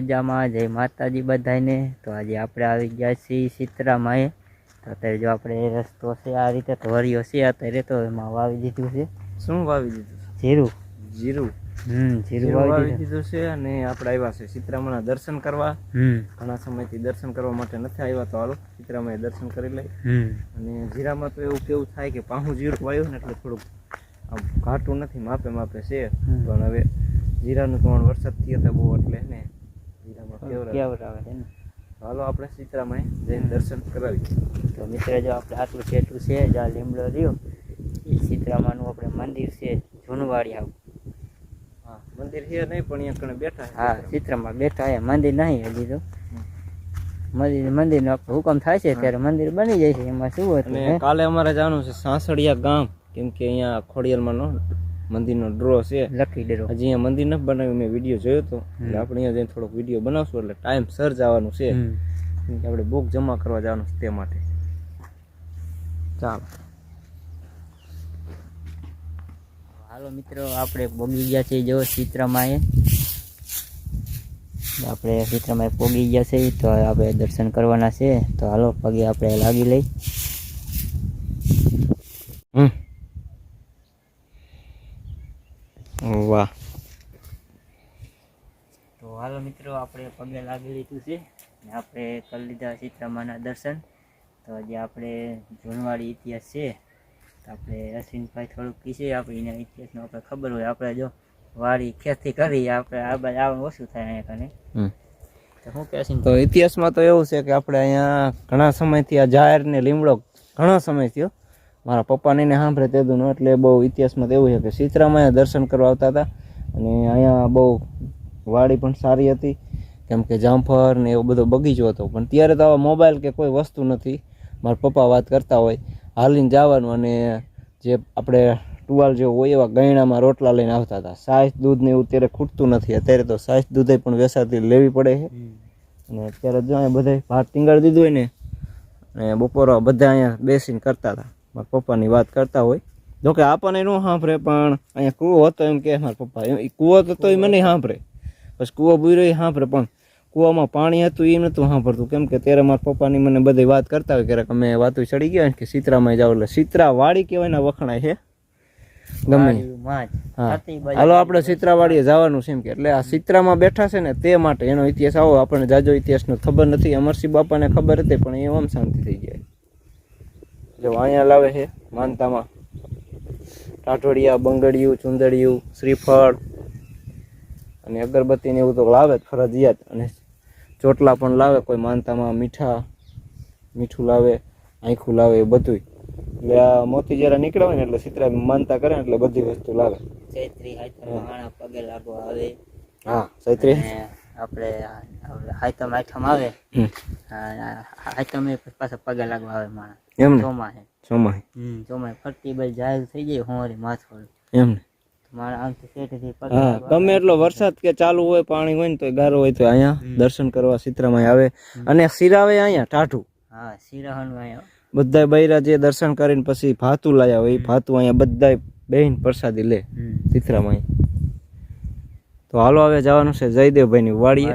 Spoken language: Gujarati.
મજામાં? જય માતાજી બધાને। તો આજે આપણે આવી ગયા છીએ સિત્રામાં। તો અત્યારે જો આપણે રસ્તો છે આ રીતે ધોરિયો છે અત્યારે તો એમાં વાવી દીધું છે। શું વાવી દીધું? જીરું। જીરું જીરું વાવી દીધું છે અને આપણે આવ્યા છે સિત્રામાના દર્શન કરવા। ઘણા સમયથી દર્શન કરવા માટે નથી આવ્યા, તો હાલો સિત્રામાં દર્શન કરી લઈ। અને જીરામાં તો એવું કેવું થાય કે પાહું જીરું વાવ્યું ને એટલે થોડુંક આમ ઘાટું નથી, માપે માપે છે, પણ હવે જીરાનું તો વરસાદ થયો હતો બહુ એટલે ને જીરામાં કેવરાવે છે ને। હાલો આપણે સિત્રામાં જઈને દર્શન કરાવી। તો મિત્ર જો આપણે આટલું છેટું છે જ્યાં લીમડો રહ્યો એ સિત્રામાનું આપણે મંદિર છે જૂનવાડી આવું। હા મંદિર છે નહીં પણ અહીંયા કણે બેઠા। હા સિત્રામાં બેઠા છે, મંદિર નહીં હજી તો। મંદિરનો હુકમ થાય છે ત્યારે મંદિર બની જાય છે, એમાં શું હતું। અને કાલે અમારે જવાનું છે સાસડિયા ગામ, કેમ કે અહીંયા ખોડિયાલમાંનો મંદિરનો ડ્રો છે, લકી ડ્રો। હજી અહીંયા મંદિર નથી બનાવ્યું, મેં વિડીયો જોયો હતો એટલે આપણે અહીંયા જઈને થોડોક વિડીયો બનાવશું એટલે ટાઈમ સર જવાનું છે, કેમ કે આપણે બુક જમા કરવા જવાનું છે તે માટે। ચાલો હાલો મિત્રો આપણે પોગી ગયા છે જો સિત્રામાં। આપણે સિત્રામાં પોગી ગયા છે તો આપણે દર્શન કરવાના છે, તો હાલો પગે આપણે લાગી લઈ। વાહ, તો હાલો મિત્રો આપણે પગે લાગી લીધું છે ને આપણે કરી લીધા સિત્રામાના દર્શન। તો આજે આપણે જૂનવાડી ઇતિહાસ છે તો આપણે અશ્વિનભાઈ થોડુંક કીધું આપણે એના ઇતિહાસનો આપણે ખબર હોય, આપણે જો વાડી ખેતી કરી આપણે આ બાજુ આવવાનું ઓછું થાય અહીંયા કને। તો શું કહે છે? તો ઇતિહાસમાં તો એવું છે કે આપણે અહીંયા ઘણા સમયથી આ જાહેર ને લીમડો ઘણો સમય થયો, મારા પપ્પાને સાંભળે તેદું, એટલે બહુ ઇતિહાસમાં તો એવું છે કે સિત્રામાં દર્શન કરવા આવતા હતા અને અહીંયા બહુ વાડી પણ સારી હતી, કેમ કે જામફળ ને એવો બધો બગીચો હતો, પણ ત્યારે તો આવા મોબાઈલ કે કોઈ વસ્તુ નથી। મારા પપ્પા વાત કરતા હોય હાલીને જવાનું અને જે આપણે ટુવાલ જેવું હોય એવા ગયણામાં રોટલા લઈને આવતા હતા। સાસ દૂધ ને એવું ત્યારે ખૂટતું નથી, અત્યારે તો સાસ દૂધ પણ વેસાતી લેવી પડે છે। અને અત્યારે જો અહીંયા બધા ભાત ટીંગાડી દીધું હોય ને અને બપોરો બધા અહીંયા બેસીને કરતા હતા, મારા પપ્પાની વાત કરતા હોય। જોકે આપણને ન સાંભળે, પણ અહીંયા કૂવો હતો એમ કે મારા પપ્પા, કૂવો તો એ મને સાંભળે, પછી કૂવો બુર્યો એ સાંભળે, પણ કૂવામાં પાણી હતું એ નહોતું સાંભળતું, કેમ કે ત્યારે મારા પપ્પાની મને બધી વાત કરતા હોય ક્યારેક અમે વાતો ચડી ગયા કે સિત્રામાં જાવ એટલે સિત્રા વાડી કહેવાય ને વખણાય છે ગમે। હા હાલો આપણે સિત્રાવાડીએ જવાનું છે એમ કે, એટલે આ સિત્રામાં બેઠા છે ને તે માટે એનો ઇતિહાસ આવો, આપણને જાજો ઇતિહાસનો ખબર નથી, અમરસિંહ બાપાને ખબર હતી પણ એ આમ શાંતિ થઈ જાય। જો અહીંયા લાવે છે માનતામાં ટાઢોડિયા, બંગડિયું, ચુંદડિયું, શ્રીફળ અને અગરબત્તી ને એવું તો લાવે જ ફરજિયાત, અને ચોટલા પણ લાવે કોઈ માનતામાં, મીઠું લાવે, આંખું લાવે, એ બધું। એટલે આ મોતી જરા નીકળે હોય ને એટલે સિત્રા માનતા કરે ને એટલે બધી વસ્તુ લાવે। ચૈત્રી હાથમાં પગે લાગવા આવે। હા ચૈત્રી આપણે હાથમ આઠમ આવે, હાથમ પાછા પગે લાગવા આવે માણસ એમ ચોમાહે ચોમાહે ફરતી બધી જાહેર થઈ જાય હોરી માથોડ એમ ને। મારા આમથી શેઠથી પગે હા ગમે એટલો વરસાદ કે ચાલુ હોય, પાણી હોય ને તો ગારો હોય તો અહીંયા દર્શન કરવા સિત્રામાં આવે અને સિરાવે અહીંયા ટાઢું। હા સિરાહન અહીંયા બધા બૈરા જે દર્શન કરીને પછી ભાતું લાયા હોય એ ભાતું અહીંયા બધા બેહીન પ્રસાદી લે સિત્રામાં। તો હાલો હવે જવાનું છે જયદેવભાઈની વાડીએ।